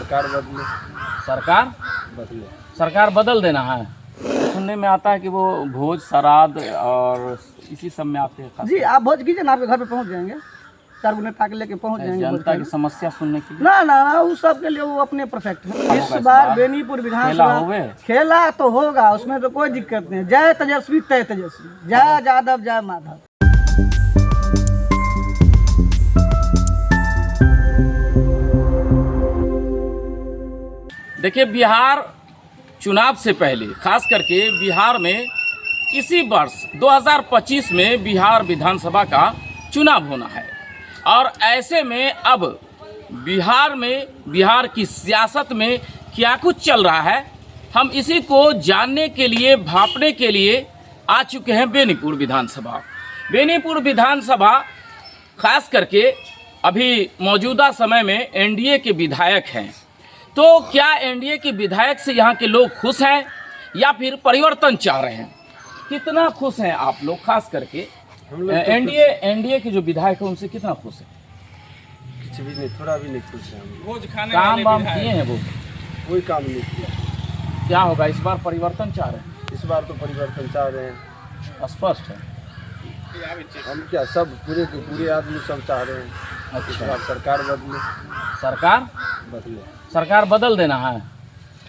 सरकार बदले। सरकार बदले। सरकार बदल देना है। सुनने में आता है कि वो भोज श्राद्ध और इसी सब में आते हैं। जी आप भोज कीजिए ना, आपके घर पे पहुंच जाएंगे, 4 गो नेता के लेके पहुंच जाएंगे। जनता की समस्या सुनने के लिए ना ना ना उस सब के लिए वो अपने परफेक्ट है। इस बार बेनीपुर विधानसभा खेला तो होगा, उसमें तो कोई दिक्कत नहीं। जय तेजस्वी तय तेजस्वी, जय यादव जय माधव। देखिए, बिहार चुनाव से पहले खास करके बिहार में इसी वर्ष 2025 में बिहार विधानसभा का चुनाव होना है और ऐसे में अब बिहार की सियासत में क्या कुछ चल रहा है, हम इसी को जानने के लिए भांपने के लिए आ चुके हैं बेनीपुर विधानसभा। बेनीपुर विधानसभा खास करके अभी मौजूदा समय में एनडीए के विधायक हैं। तो क्या एनडीए के विधायक से यहाँ के लोग खुश हैं या फिर परिवर्तन चाह रहे हैं? कितना खुश हैं आप लोग, खास करके एनडीए के जो विधायक हैं उनसे कितना खुश है? कुछ भी नहीं, थोड़ा भी नहीं खुश है। भोज खाने काम वाम किए हैं वो? कोई काम नहीं किया। क्या होगा इस बार? परिवर्तन चाह रहे हैं? इस बार तो परिवर्तन चाह रहे हैं, स्पष्ट है। हम क्या सब पूरे के पूरे आदमी सब चाह रहे हैं। इस बार सरकार बदले। सरकार बदले। सरकार बदल देना है।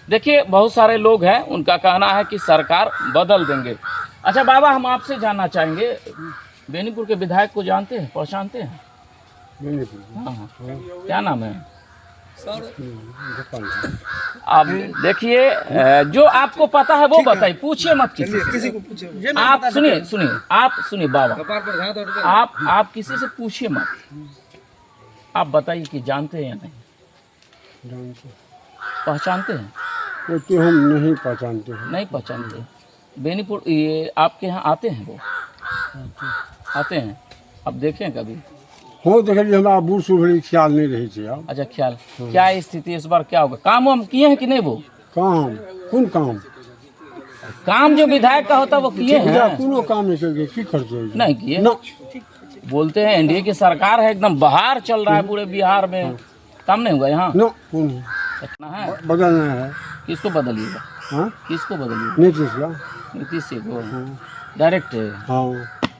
देखिए, बहुत सारे लोग हैं, उनका कहना है कि सरकार बदल देंगे। अच्छा बाबा, हम आपसे जानना चाहेंगे, बेनीपुर के विधायक को जानते हैं, पहचानते हैं? हाँ हाँ, क्या नाम है? आप देखिए, जो आपको पता है वो बताइए, पूछिए मत किसी को पूछिए। आप सुनिए बाबा, आप किसी से पूछिए मत, आप बताइए कि जानते हैं या नहीं, पहचानते हैं? तो हम नहीं पहचानते हैं। नहीं पहचानते। बेनीपुर ये आपके यहाँ आते हैं? वो आते हैं, अब देखें कभी? हो देखिए, हमारा बूढ़ सूढ़ ख्याल नहीं रही थी आप। अच्छा, ख्याल क्या स्थिति इस बार क्या होगा? काम हम किए हैं कि नहीं? वो काम कौन काम जो विधायक का होता है वो किए हैं? कोनो काम नहीं किए। की खर्च नहीं किए। बोलते हैं एनडीए की सरकार है, एकदम बहार चल रहा है पूरे बिहार में, काम नहीं हुआ यहाँ? इतना है, बदलना है। किसको बदलिएगा? हाँ, किसको बदलिएगा? नीतीश को डायरेक्ट? हाँ,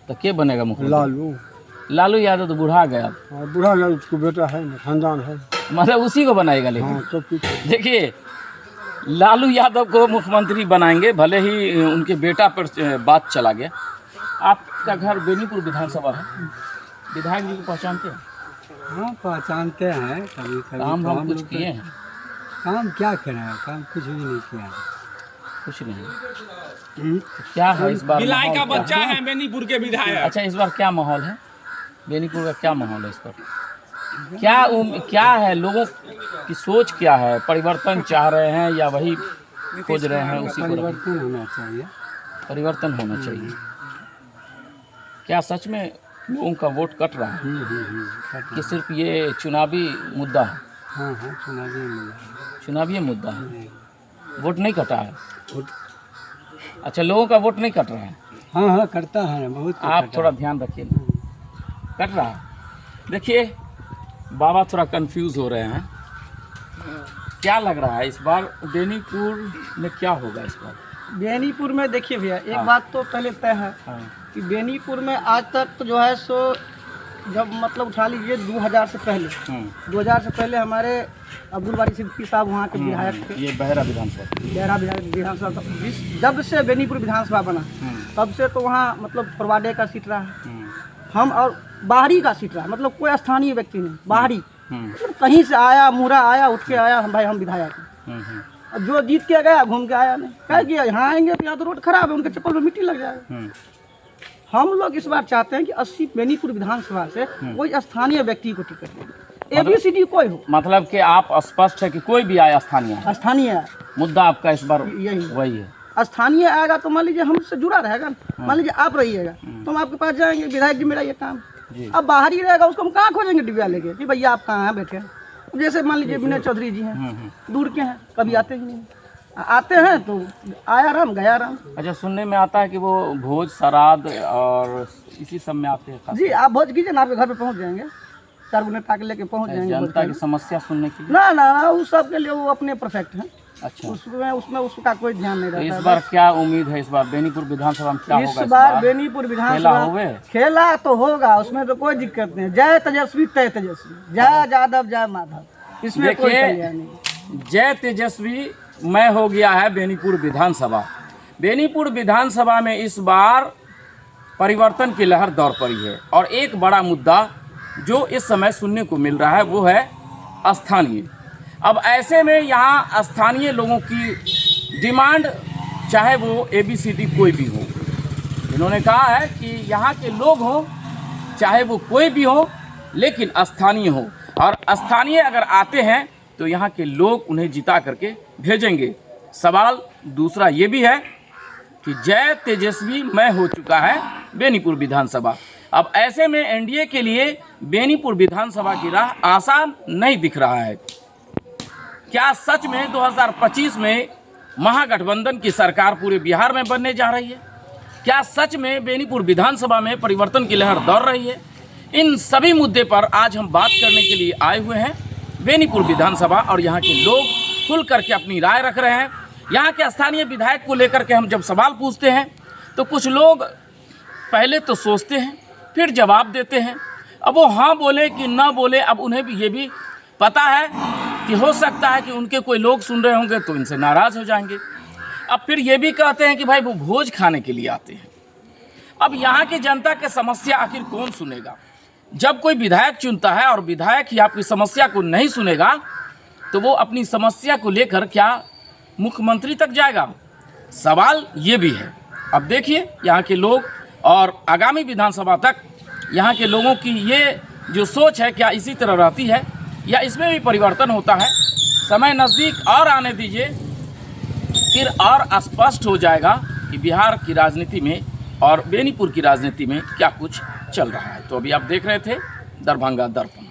तो क्या बनेगा मुख्यमंत्री? लालू यादव तो बूढ़ा गया। बूढ़ा गया, उसको बेटा है, खानदान है, मतलब उसी को बनाएगा। लेकिन देखिए, लालू यादव को मुख्यमंत्री बनाएंगे, भले ही उनके बेटा पर बात चला गया। आपका घर बेनीपुर विधानसभा है, विधायक जी को पहचानते हैं? हाँ पहचानते हैं। कभी कभी काम हम कुछ किए हैं? काम क्या करें, काम कुछ भी नहीं किया है। कुछ नहीं। तो क्या है इस बार? बिलाई का बच्चा है बेनीपुर के विधायक। अच्छा, इस बार क्या माहौल है बेनीपुर का? क्या माहौल है इस बार? क्या है, लोगों की सोच क्या है? परिवर्तन चाह रहे हैं या वही खोज रहे हैं? उसी परिवर्तन होना चाहिए। परिवर्तन होना चाहिए। क्या सच में लोगों का वोट कट रहा है कि सिर्फ ये चुनावी मुद्दा है? हाँ हाँ, चुनावी मुद्दा है, वोट नहीं कटा है। अच्छा, लोगों का वोट नहीं कट रहा है? हाँ हाँ, करता है बहुत। आप थोड़ा ध्यान रखिए ना, कट रहा है। देखिए, बाबा थोड़ा कंफ्यूज हो रहे हैं। क्या लग रहा है इस बार बेनीपुर में क्या होगा इस बार? बेनीपुर में देखिए भैया, एक बात तो पहले तय है कि बेनीपुर में आज तक तो जो है सो, जब मतलब उठा लीजिए 2000 से पहले, 2000 से पहले हमारे अब्दुल बारी सिद्दीकी साहब वहाँ के विधायक थे। ये बहरा विधानसभा जब से बेनीपुर विधानसभा बना तब से तो वहाँ मतलब परवाडे का सीट रहा है, हम और बाहरी का सीट रहा है, मतलब कोई स्थानीय व्यक्ति नहीं, बाहरी मतलब कहीं से आया, मुहरा आया, उठ के आया, भाई हम विधायक हैं। अब जो जीत के गया घूम के आया नहीं, क्या किया? यहाँ आएंगे तो यहाँ तो रोड खराब है, उनके चप्पल में मिट्टी लग जाएगा। हम लोग इस बार चाहते हैं कि 80 बेनीपुर विधानसभा से कोई स्थानीय व्यक्ति को टिकट दे, एबीसीडी कोई हो। मतलब कि आप स्पष्ट है कि कोई भी आए स्थानीय मुद्दा आपका इस बार यही वही है। स्थानीय आएगा तो मान लीजिए हमसे जुड़ा रहेगा, मान लीजिए आप रहिएगा तो हम आपके पास जाएंगे, विधायक जी मेरा ये काम। अब बाहरी रहेगा, उसको हम कहाँ खोजेंगे डिब्बा लेके कि भैया आप कहाँ हैं बैठे हैं? जैसे मान लीजिए विनय चौधरी जी हैं, दूर के हैं, कभी आते ही नहीं, आते हैं तो आया राम गया राम। अच्छा, सुनने में आता है कि वो भोज श्राद्ध और इसी सब में आते हैं? जी आप भोज कीजिए ना, आपके घर पे पहुंच जाएंगे, 4 गो नेता के लेके पहुँच जाएंगे जनता बोलते की हैं। समस्या सुनने के लिए। ना उस सब के लिए वो अपने परफेक्ट हैं। अच्छा, उसमें उसका कोई ध्यान नहीं तो रहता इस है। बार क्या उम्मीद है? इस बार बेनीपुर विधानसभा में क्या होगा? इस बार बेनीपुर खेला विधानसभा होवे? खेला तो होगा, उसमें तो कोई दिक्कत नहीं। जय तेजस्वी तय तेजस्वी, जय यादव जय माधव, इसमें कोई देखिए, कल्याण नहीं। जय तेजस्वी मैं हो गया है बेनीपुर विधानसभा। बेनीपुर विधानसभा में इस बार परिवर्तन की लहर दौड़ पड़ी है और एक बड़ा मुद्दा जो इस समय सुनने को मिल रहा है वो है स्थानीय। अब ऐसे में यहाँ स्थानीय लोगों की डिमांड, चाहे वो ABCD कोई भी हो, इन्होंने कहा है कि यहाँ के लोग हों चाहे वो कोई भी हो, लेकिन स्थानीय हो, और स्थानीय अगर आते हैं तो यहाँ के लोग उन्हें जिता करके भेजेंगे। सवाल दूसरा ये भी है कि जय तेजस्वी मैं हो चुका है बेनीपुर विधानसभा। अब ऐसे में NDA के लिए बेनीपुर विधानसभा की राह आसान नहीं दिख रहा है। क्या सच में 2025 में महागठबंधन की सरकार पूरे बिहार में बनने जा रही है? क्या सच में बेनीपुर विधानसभा में परिवर्तन की लहर दौड़ रही है? इन सभी मुद्दे पर आज हम बात करने के लिए आए हुए हैं बेनीपुर विधानसभा, और यहाँ के लोग खुल करके अपनी राय रख रहे हैं। यहाँ के स्थानीय विधायक को लेकर के हम जब सवाल पूछते हैं तो कुछ लोग पहले तो सोचते हैं फिर जवाब देते हैं। अब वो हाँ बोले कि ना बोले, अब उन्हें भी ये भी पता है कि हो सकता है कि उनके कोई लोग सुन रहे होंगे तो इनसे नाराज़ हो जाएंगे। अब फिर ये भी कहते हैं कि भाई वो भोज खाने के लिए आते हैं। अब यहाँ की जनता की समस्या आखिर कौन सुनेगा? जब कोई विधायक चुनता है और विधायक ही आपकी समस्या को नहीं सुनेगा तो वो अपनी समस्या को लेकर क्या मुख्यमंत्री तक जाएगा? सवाल ये भी है। अब देखिए यहाँ के लोग और आगामी विधानसभा तक यहाँ के लोगों की ये जो सोच है क्या इसी तरह रहती है या इसमें भी परिवर्तन होता है? समय नज़दीक और आने दीजिए, फिर और स्पष्ट हो जाएगा कि बिहार की राजनीति में और बेनीपुर की राजनीति में क्या कुछ चल रहा है। तो अभी आप देख रहे थे दरभंगा दर्पण।